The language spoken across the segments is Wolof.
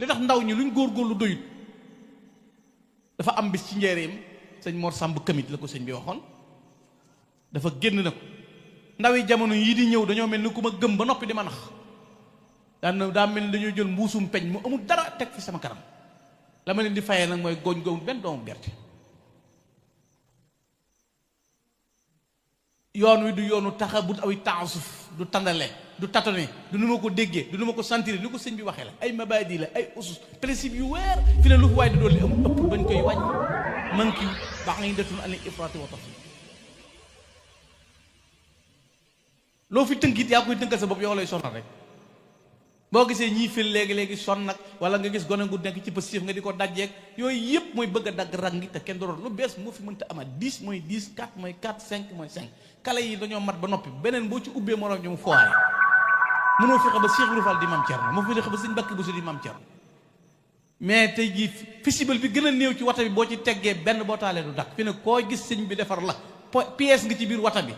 li tax ndaw ñi luñ góorgóorlu doyut dafa am bis ci njëriñam sëñ Mor Samb kamit la ko sëñ bi waxoon dafa génn na ko ndawi jamono yii di ñëw dañoo mel ni ku ma gëm ba noppi di ma nax daa mel ni dañoo jël mbuusum peñ mu amul dara teg fi sama kanam la ma leen di fayee nag mooy gooñ gooñ benn doomu gerte yoon wi du yoonu taxa bu aw taasuf du tàndale du tatone du nu ma ko déggee du nu ma ko sentir ni ko sëñ bi waxee la ay mabadi la ay usus principe yu weer fi ne lu fi waaye di doon li amul ëpp bañ koy wàññi man ki baax nga ñu detun al ifraati wa tafsir loo fi tënkit yaa koy tënkal sa bopp yow lay sonal rek boo gisee ñii fil léegi-léegi son nag wala nga gis gone gu nekk ci positif nga di ko dajjeeg yooyu yëpp mooy bëgg a dagg rang gi te kenn doroon lu bees moo fi mënta amaat 10 mooy 10 4 mooy 4 5 mooy 5 kale yi dañoo mat ba noppi beneen boo ci ubbee moroom ñu mu foire mënoo fexe ba Cheikh Ibra Fall di Maam Cerno moo fi fexe ba Sëñ Mbàkke Buso di Maam Cerno mais tey jii festival bi gën a néew ci wata bi boo ci teggee benn boo taalee du dakk fi ne koo gis sëñ bi defar la pièce nga ci biir wata bi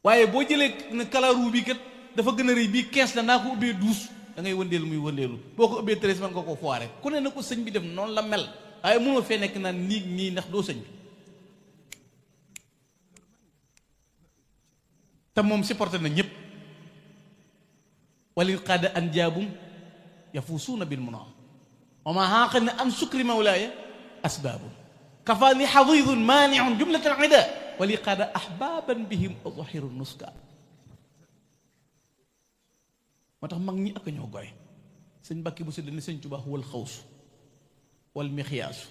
waaye boo jëlee ne kalaaru bi kat dafa gën a rëy bii 15 la naa ko ubbee 12 da ngay wëndeelu muy wëndeelu boo ko ubbee 13 man nga ko foire ku ne na ko sëñ bi def noonu la mel waaye mënoo fee nekk naan nii ndax doo sëñ bi te moom supporté na ñëpp walil qaada an jaabum yafuusuuna bil munaa wa ma xaaqani an sukri mawlaaya asbaabun kafaani xadidun maaniun jumlatan ida wali qaada ahbaaban bihim uzahiru nuska moo tax mag ñi ak ñoo gore sëñ Mbàkke bu sëddane sëñ Tuubaa huwal xawsu wal mixyaasu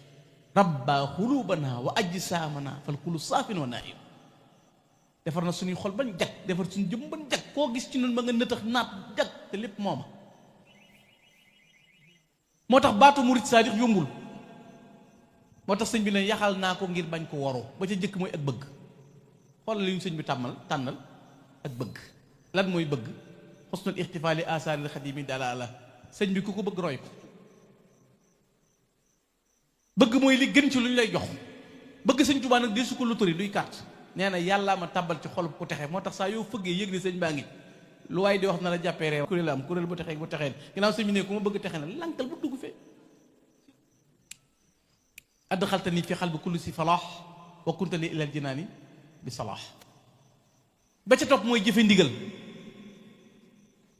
rabba xuluubana wa ajsaamana fal kulu saafin wa naim defar na suñuy xol bañ jag defar suñu jëm bañ jag koo gis ci noonu ba nga nëtax naat jag te lépp mooma moo tax baatu murit saadix yombul moo tax sëñ bi ne yaxal naa ko ngir bañ ko waroo ba ca jëkk mooy ak bëgg xoolal li ñu sëñ bi tànnal ak bëgg lan mooy bëgg xusnul ixtifaali asaaril xadimi dalaala sëñ bi ku ko bëgg roy ko bëgg mooy li gën ci lu ñu lay jox bëgg sëñ Tuubaa nag dee su ko lotori duy carte nee na yàllaa ma tàbbal ci xol ku texe moo tax saa yoo fëggee yëg ni sëñ baa ngi lu waaye di wax na la jàppee reew kuréel am kuréel bu texee bu texee ginnaaw sëñ bi ne ku ma bëgg texe na lankal bu dugg fee adxaltani fi xalbi kulli si falaax wa kuntani ilal jinaani bi salaax ba ca topp mooy jëfe ndigal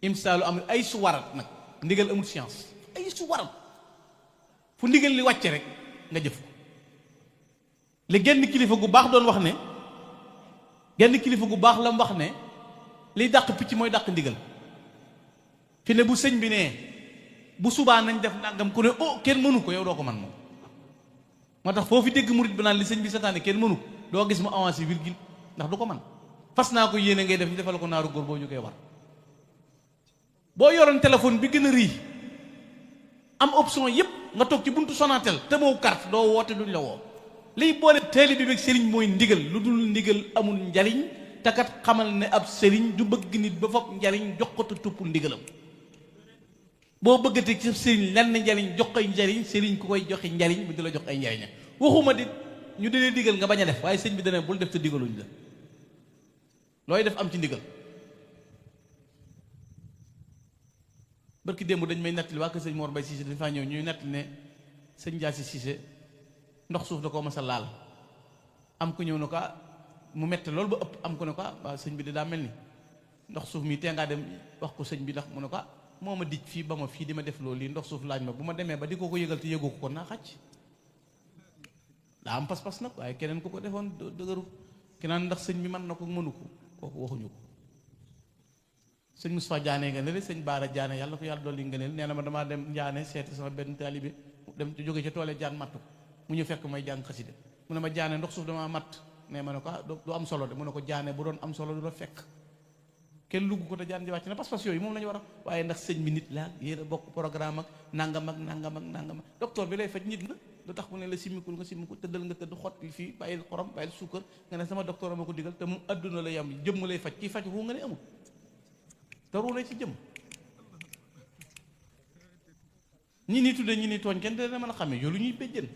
imsaalu amul ay su warat nag ndigal amul science ay su warat fu ndigal li wàcce rek nga jëf ko li genn kilifa gu baax doon wax ne genn kilifa gu baax la mu wax ne liy dàq picc mooy dàq ndigal fi ne bu sëñ bi nee bu subaa nañ def nangam ku ne oh kenn mënu ko yow doo ko man moom moo tax foofu dégg murit bi naan li sëñ bi santaane kenn mënu ko doo gis mu avancé virgule ndax du ko man fas naa ko yéene ngay def ñu defal ko naaru góor boo ñu koy war boo yoroon téléphone bi gën a rii am option yépp nga toog ci buntu Sonatel te moo carte doo woote duñ la woo liy boole taalibe bi ak sëriñ mooy ndigal lu dul ndigal amul njariñ te kat xamal ne ab sëriñ du bëgg nit ba foog njariñ jox ko te tuppul ndigalam boo bëggatee ci sëriñ lenn njariñ jox koy njariñ sëriñ ku koy joxe njariñ bu di la jox ay njariñam waxuma di ñu dee digal nga bañ a def waaye sëñ bi dana bul def te digaluñ la looy def am ci ndigal barki démb dañ may nettali waa kër sëñ Mor Mbay Cissé dañ faa ñëw ñuy nettali ne sëñ Jaasi Cissé ndox suuf da koo mas a laal am ku ñëw na ko mu metti loolu ba ëpp am ko ne ko waaw sëñ bi de daa mel ni ndox suuf mi tee ngaa dem wax ko sëñ bi ndax mu ne ko moo ma dij fii ba ma fii di ma def loolu lii ndox suuf laaj ma bu ma demee ba di ko yëgal te yëgu ko naa xàcc daa am pas-pas nag waaye keneen ku ko defoon dëgëru ki naan ndax sëñ bi mën na ko mënu ko kooku waxuñu ko sëñ Moustapha Diané nga ne sëñ Baara Diané yàlla ko yàlla dolli nga ne nee na ma damaa dem Diané seeti sama benn taalibe dem jóge ca toole jaan mattu mu ñu fekk may jàng xasida mu ne ma Diané ndox suuf damaa matt mais ma ne ko du am solo de mu ne ko Diané bu doon am solo du la fekk kenn lugg ko te jaan ji wàcc na pas-pas yooyu moom la ñu war a waaye ndax sëñ bi nit la yéen a bokk programme ak nangam ak nangam ak nangam docteur bi lay faj nit la lu tax mu ne la simmikul nga simmiku tëddal nga tëdd xotti fii bàyyil xorom bàyyil suukar nga ne sama docteur a ma ko digal te mu adduna la yam jëmm lay faj kii faj fu nga ne amul te ruulee ci jëm ñi ni tudde ñi ni tooñ kenn dina mën a xamee yow lu ñuy béjjën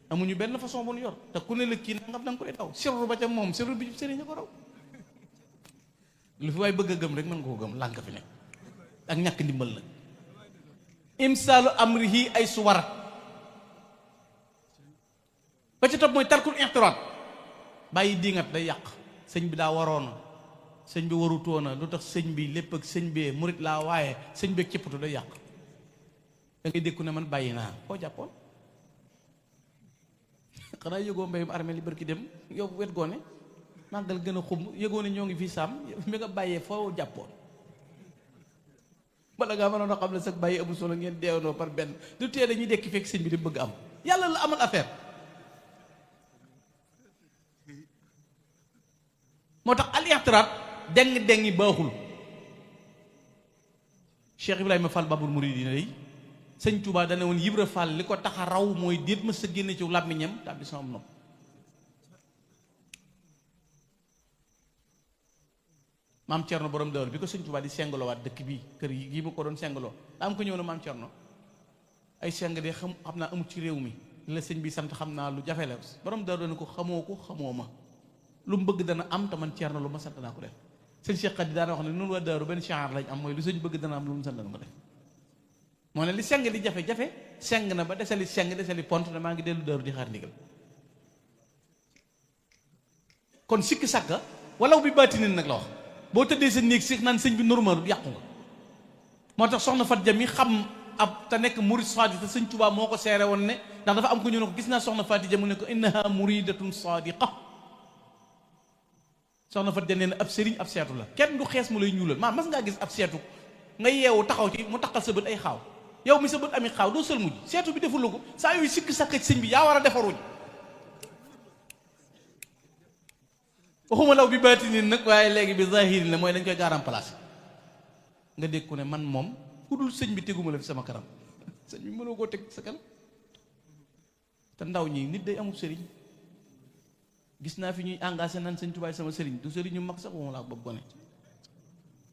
amuñu benn façon bu ñu yor te ku ne la kii nangam danga koy daw sirru ba ca moom sirru bi sëriñ a ko raw lu fi waaye bëgg a gëm rek mën nga ko gëm lànk fi nekk ak ñàkk ndimbal nag imsaalu amrihi ay suwarat ba ci topp mooy tarkul i'tiraad bàyyi diingat day yàq sëñ bi daa waroona sëñ bi warutoona lu tax sëñ bi lépp ak sëñ bee murit laa waaye sëñ bee cëppatu day yàq da ngay dékku ne man bàyyi naa koo jàppoon xanaa yëgoo mbéyum armée li barki dem yow wet goone màggal gën a xumb yëgoo ne ñoo ngi fii sàmm mi nga bàyyee foo jàppoon bala ngaa mënoon a xam ne sax bàyyi amul solo ngeen deewanoo par benn du tee dañuy dekki fekk sëñ bi di bëgg am yàlla la amal affaire moo tax al i'tiraad deng-dengi baaxul Cheikh Ibrahima Fall Babul Mouridina yi sëñ Touba dana woon Ibra Fall li ko tax a raw mooy déet ma sa génne ci làmmiñam tàbbi sama nopp maam Cerno borom dawal bi ko sëñ Touba di sengaloowaat dëkk bii kër yi gii ma ko doon sengaloo daa am ko ñëw na maam Cerno ay seng de xam naa amul ci réew mi la sëñ bi sant xam naa lu jafe la borom dawal dana ko xamoo ma lu mu bëgg dana am te man Cerno lu ma sant naa ko def sëñ Cheikh Khady daana wax ne noonu waa daaru benn chanr lañ am mooy lu sëñ bëgg dana am lu mu sant na ko def moo ne li seng di jafe-jafe seng na ba desali seng desali pont ne maa ngi dellu daaru di xaar ndigal kon sikki sàkka walaw bi baatinin nag la wax boo tëddee sa néeg si naan sëñ bi normal yàqu nga moo tax soxna Fat Jam yi xam ab te nekk murid sadiq te sëñ Tuubaa moo ko seere woon ne ndax dafa am ko ñu ne ko gis naa soxna Fat Jam mu ne ko innaha muridatun sadiqa soxna Fat Jam nee na ab sëriñ ab seetu la kenn du xees mu lay ñuulal maa mas ngaa gis ab seetu nga yeewu taxaw ci mu taxal sa bët ay xaaw yow mi sa bët ami xaaw doo sël mujj seetu bi deful la ko saa yooyu sikk sakka ci sëñ bi yaa war a defaruñ waxuma law bi baatinin nag waaye léegi bi zahirin la mooy dañ koy gaaram place nga dégg ko ne man moom ku dul sëñ bi teguma la fi sama kanam sëñ bi mënoo koo teg sa kanam te ndaw ñi nit day amul sëriñ gis naa fi ñuy engagé naan sëñ Tuubaa sama sëriñ du sëriñ ñu mag sax waxuma laa bopp gone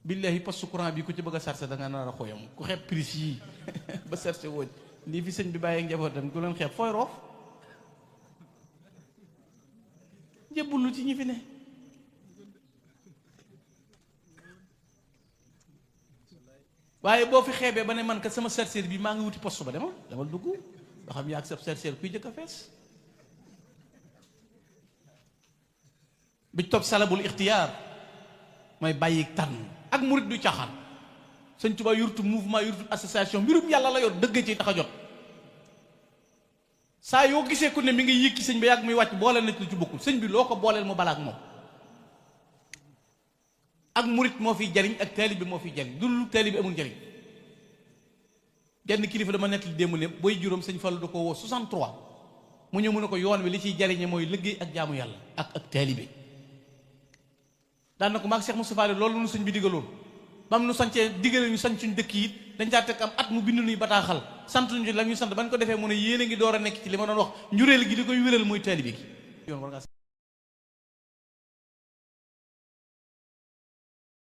billahi poste courant bi ku ci bëgg a sarse da nga nar a xooyam ku xeeb prise yii ba sarse wooj lii fi sëñ bi bàyyee njabootam ku leen xeeb fooy roof njëbbulu ci ñi fi ne waaye boo fi xeebee ba ne man kat sama sarseer bi maa ngi wuti poste ba demal dugg nga xam yaa ak sa sarseer kuy jëkk a fees bi topp salabul ixtiyaar mooy bàyyi tànn ak murit du caaxaan sëñ Tuubaa yurtu mouvement yurtu association mbirum yàlla la yor dëgg ci tax a jot saa yoo gisee ku ne mi ngi yëkki sëñ bi yàgg muy wàcc boole na ci lu ci bokkul sëñ bi loo ko booleel mu balaak moom ak murit moo fiy jariñ ak taalibe moo fiy jariñ dul taalibe amul jariñ genn kilifa dama nettali démb ne booy juróom sëñ Fallu da ko woo 63 mu ñëw mu ne ko yoon wi li ciy jariñe mooy liggéey ak jaamu yàlla ak taalibe daan na ko maag Cheikh Moustapha loolu nu sëñ bi digaloon bam nu sancee digale ñu sanc suñ dëkk yi dañ caa teg am at mu bind nuy bataaxal sant ñu la ñuy sant bañ ko defee mu ne yéen a ngi door a nekk ci li ma doon wax njuréel gi di koy wéral mooy taalibe gi yoon war nga